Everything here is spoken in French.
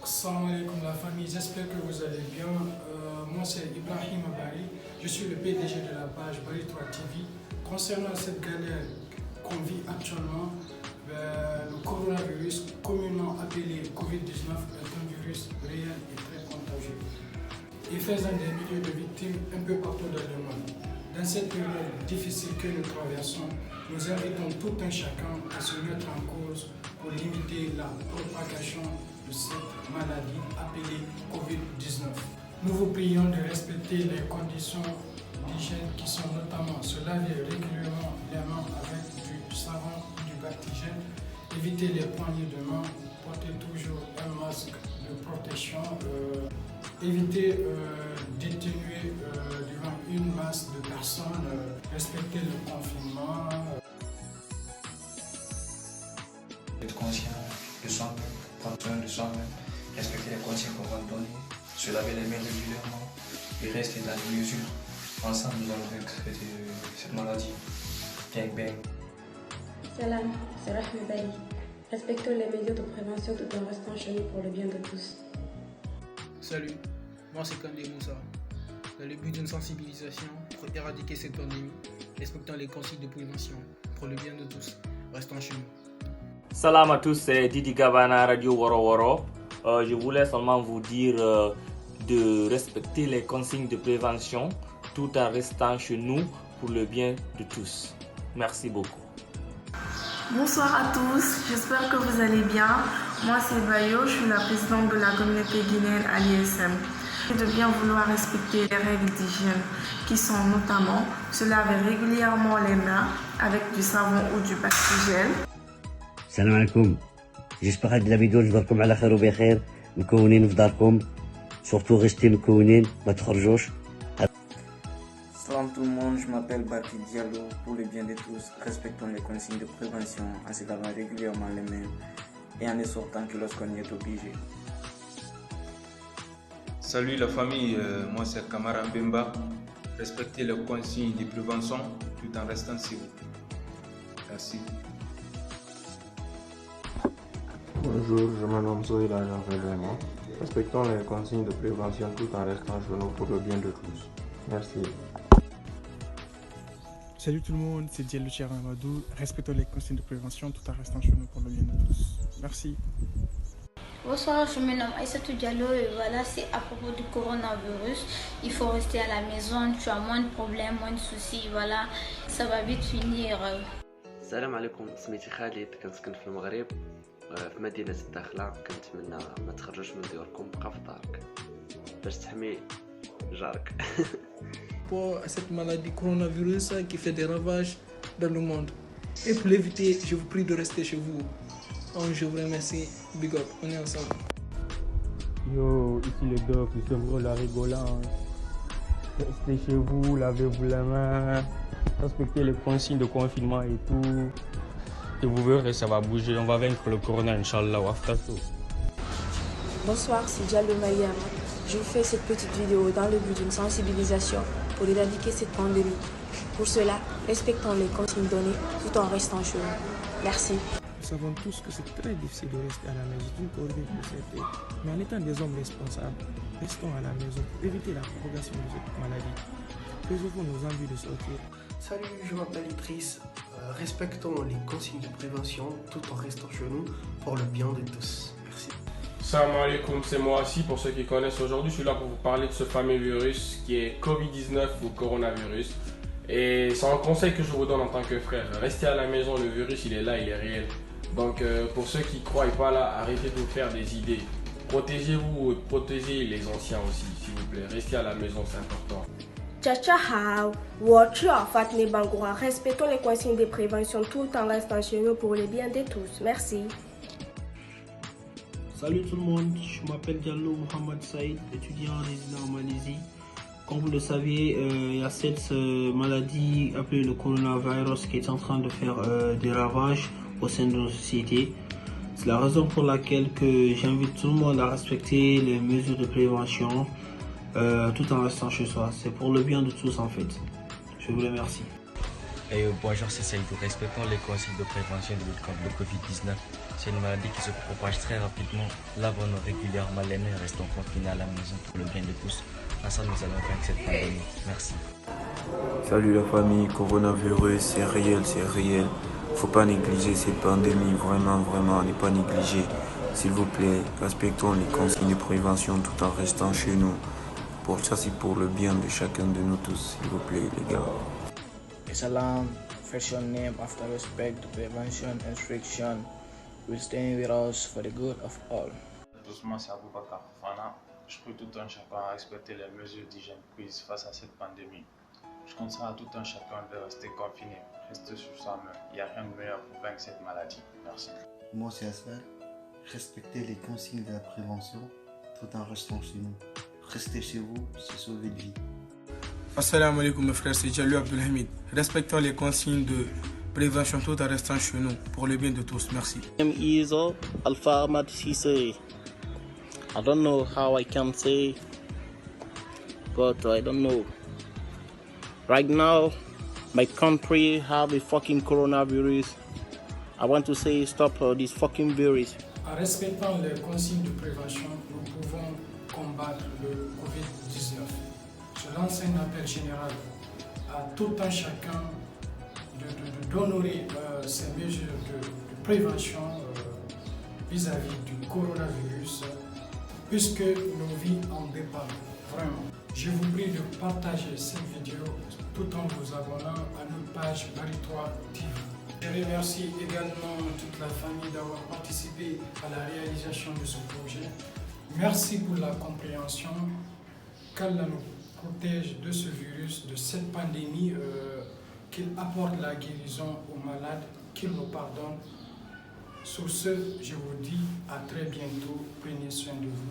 Salam alaikum la famille, j'espère que vous allez bien. Moi c'est Ibrahim Abari, je suis le PDG de la page Bari 3 TV. Concernant cette galère qu'on vit actuellement, le coronavirus, communément appelé Covid-19, est un virus réel et très contagieux. Il faisant des milliers de victimes un peu partout dans le monde. Dans cette période difficile que nous traversons, nous invitons tout un chacun à se mettre en cause pour limiter la propagation de cette maladie appelée Covid-19. Nous vous prions de respecter les conditions d'hygiène qui sont notamment se laver régulièrement les mains avec du savon ou du bactigène, éviter les poignées de main, porter toujours un masque de protection, éviter d'éternuer devant une masse de personnes, respecter le confinement. Être conscient de soi-même, prendre soin de soi-même, respecter les consignes qu'on va donner, se laver les mains régulièrement et rester dans les mesures. Ensemble, nous allons vaincre cette maladie. Gang bang. Salam, c'est Rahmi Bali. Respectons les mesures de prévention tout en restant chez nous pour le bien de tous. Salut, moi c'est Kandé Moussa. Dans le but d'une sensibilisation pour éradiquer cette pandémie, respectons les consignes de prévention pour le bien de tous, restons chez nous. Salam à tous, c'est Didi Gabana Radio Woro Woro. Je voulais seulement vous dire de respecter les consignes de prévention tout en restant chez nous pour le bien de tous. Merci beaucoup. Bonsoir à tous, j'espère que vous allez bien. Moi c'est Bayo, je suis la présidente de la communauté guinéenne à l'ISM. De bien vouloir respecter les règles d'hygiène qui sont notamment se laver régulièrement les mains avec du savon ou du bactigène. السلام عليكم جيسبر هاد لا فيديو نجبركم على خير وبخير مكونين في داركم سورتو غيستي مكونين ما تخرجوش. Salam tout le monde, je m'appelle Baki Diallo. Pour le bien de tous, respectons les consignes de prévention en se lavant régulièrement les mains et en ne sortant que lorsqu'on y est obligé. Salut la famille, moi c'est Kamara Mbemba. Respectez les consignes de prévention tout en restant chez vous. Merci. Bonjour, je me nomme Zoïla Jean-Vélément. Respectons les consignes de prévention tout en restant chez nous pour le bien de tous. Merci. Salut tout le monde, c'est Diallo Amadou. Respectons les consignes de prévention tout en restant chez nous pour le bien de tous. Merci. Bonsoir, je me nomme Aïssatou Diallo et voilà, c'est à propos du coronavirus. Il faut rester à la maison, tu as moins de problèmes, moins de soucis, voilà, ça va vite finir. السلام عليكم، سميتي خالد، كنسكن في المغرب في مدينة الداخلة. كنتمنى ما تخرجوش من ديوركم، بقى في دارك باش تحمي جارك. Pour cette maladie coronavirus qui fait des ravages dans le monde. Et pour l'éviter, je vous prie de rester chez vous. Je vous remercie. Big up, on est ensemble. Yo, ici le doc, nous sommes la rigolance. Restez chez vous, lavez-vous la main, respectez les consignes de confinement et tout. Et vous verrez, ça va bouger. On va vaincre le corona, Inch'Allah, ou after tout. Bonsoir, c'est Diallo Mariam. Je vous fais cette petite vidéo dans le but d'une sensibilisation pour éradiquer cette pandémie. Pour cela, respectons les consignes données tout en restant chez nous. Merci. Nous savons tous que c'est très difficile de rester à la maison d'une période de cette année. Mais en étant des hommes responsables, restons à la maison pour éviter la propagation de cette maladie. Préservons nos envies de sortir. Salut, je m'appelle Idriss. Respectons les consignes de prévention tout en restant chez nous pour le bien de tous. Merci. Salam alaikum, c'est moi aussi. Pour ceux qui connaissent, aujourd'hui, je suis là pour vous parler de ce fameux virus qui est Covid-19 ou coronavirus. Et c'est un conseil que je vous donne en tant que frère. Restez à la maison, le virus il est là, il est réel. Donc pour ceux qui ne croient pas là, arrêtez de vous faire des idées. Protégez-vous et protégez les anciens aussi, s'il vous plaît. Restez à la maison, c'est important. Ciao, Fatni Bangoura. Respectons les consignes de prévention tout en restant chez nous pour le bien de tous. Merci. Salut tout le monde, je m'appelle Diallo Mohamed Saïd, étudiant résident en Malaisie. Comme vous le savez, il y a cette maladie appelée le coronavirus qui est en train de faire des ravages au sein de nos sociétés. C'est la raison pour laquelle j'invite tout le monde à respecter les mesures de prévention tout en restant chez soi. C'est pour le bien de tous en fait. Je vous remercie. Bonjour, c'est Saïdou. Respectons les consignes de prévention de lutte contre le Covid-19 C'est une maladie qui se propage très rapidement. Lavons-nous régulièrement les mains, restons confinés à la maison pour le bien de tous. Ensemble, nous allons vaincre cette pandémie. Merci. Salut la famille, coronavirus, c'est réel, c'est réel. Faut pas négliger cette pandémie, vraiment, ne pas négliger. S'il vous plaît, respectons les consignes de prévention tout en restant chez nous. Pour ça, c'est pour le bien de chacun de nous tous, s'il vous plaît, les gars. Islam, first your name after respect, prevention, instruction will stay with us for the good of all. Doucement, c'est Aboubakar Fofana. Je prie tout un chacun à respecter les mesures d'hygiène prises face à cette pandémie. Je conseille à tout un chacun de rester confiné, rester sur soi-même. Il n'y a rien de meilleur pour vaincre cette maladie. Merci. Moi, c'est Asfer. Respectez les consignes de la prévention tout en restant chez nous. Restez chez vous, c'est sauver de vie. Assalamu alaikum mes frères, c'est Jalou Abdelhamid. Respectons les consignes de prévention tout en restant chez nous pour le bien de tous. Merci. My name is Alpha Ahmad Sise. I don't know how I can say, but I don't know. Right now, my country have a fucking coronavirus. I want to say stop this fucking virus. En respectant les consignes de prévention, nous pouvons combattre le Covid-19. Je lance un appel général à tout un chacun d'honorer ces mesures de prévention vis-à-vis du coronavirus, puisque nos vies en dépendent vraiment. Je vous prie de partager cette vidéo tout en vous abonnant à notre page Bari3 TV. Je remercie également toute la famille d'avoir participé à la réalisation de ce projet. Merci pour la compréhension. Qu'Allah nous protège de ce virus, de cette pandémie, qu'il apporte la guérison aux malades, qu'il nous pardonne. Sur ce, je vous dis à très bientôt. Prenez soin de vous.